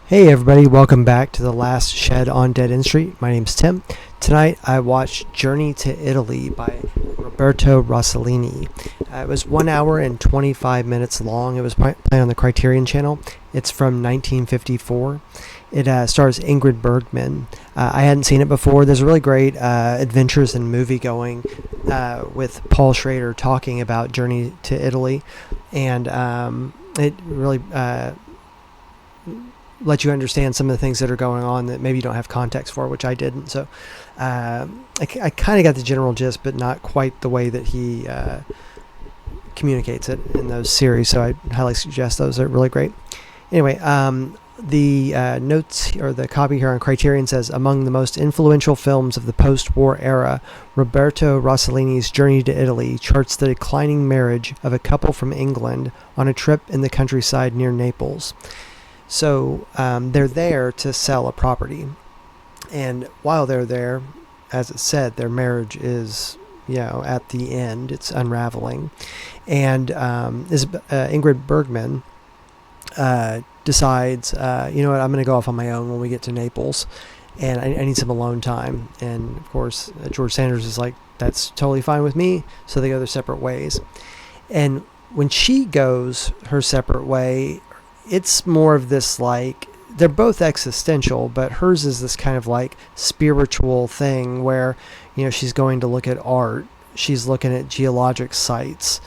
Hey everybody, welcome back to The Last Shed on Dead End Street. My name's Tim. Tonight I watched Journey to Italy by Roberto Rossellini. It was 1 hour and 25 minutes long. It was playing on the Criterion channel. It's from 1954. It stars Ingrid Bergman. I hadn't seen it before. There's a really great adventures in movie going with Paul Schrader talking about Journey to Italy, and it really let you understand some of the things that are going on that maybe you don't have context for, which I didn't. So I kind of got the general gist, but not quite the way that he communicates it in those series. So I highly suggest those. They're really great. Anyway, the notes or the copy here on Criterion says, among the most influential films of the post-war era, Roberto Rossellini's Journey to Italy charts the declining marriage of a couple from England on a trip in the countryside near Naples. So they're there to sell a property, and while they're there, as it said, their marriage is, at the end. It's unraveling, and Ingrid Bergman decides, you know what, I'm going to go off on my own when we get to Naples, and I need some alone time. And of course, George Sanders is like, that's totally fine with me. So they go their separate ways, and when she goes her separate way, it's more of this, like, they're both existential, but hers is this kind of like spiritual thing where, she's going to look at art, she's looking at geologic sites,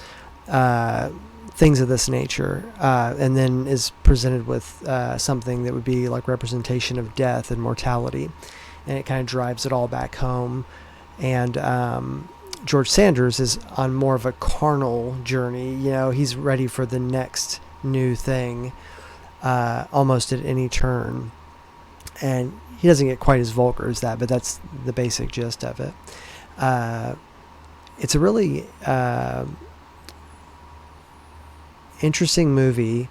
things of this nature, and then is presented with something that would be like representation of death and mortality, and it kind of drives it all back home. And George Sanders is on more of a carnal journey. He's ready for the next new thing, almost at any turn, and he doesn't get quite as vulgar as that, but that's the basic gist of it. It's a really interesting movie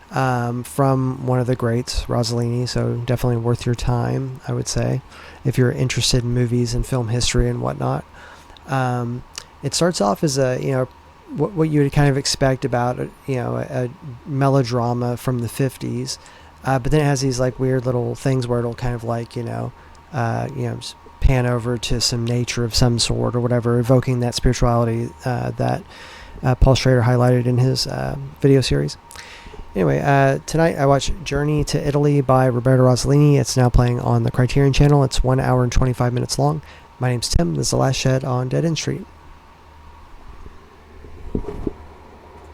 from one of the greats, Rossellini, so definitely worth your time, I would say, if you're interested in movies and film history and whatnot. It starts off as what you would kind of expect about a melodrama from the 50s, but then it has these like weird little things where it'll kind of like just pan over to some nature of some sort or whatever, evoking that spirituality that Paul Schrader highlighted in his video series. Anyway, tonight I watched Journey to Italy by Roberto Rossellini. It's now playing on the Criterion channel. It's 1 hour and 25 minutes long. My name's Tim. This is The Last Shed on Dead End Street.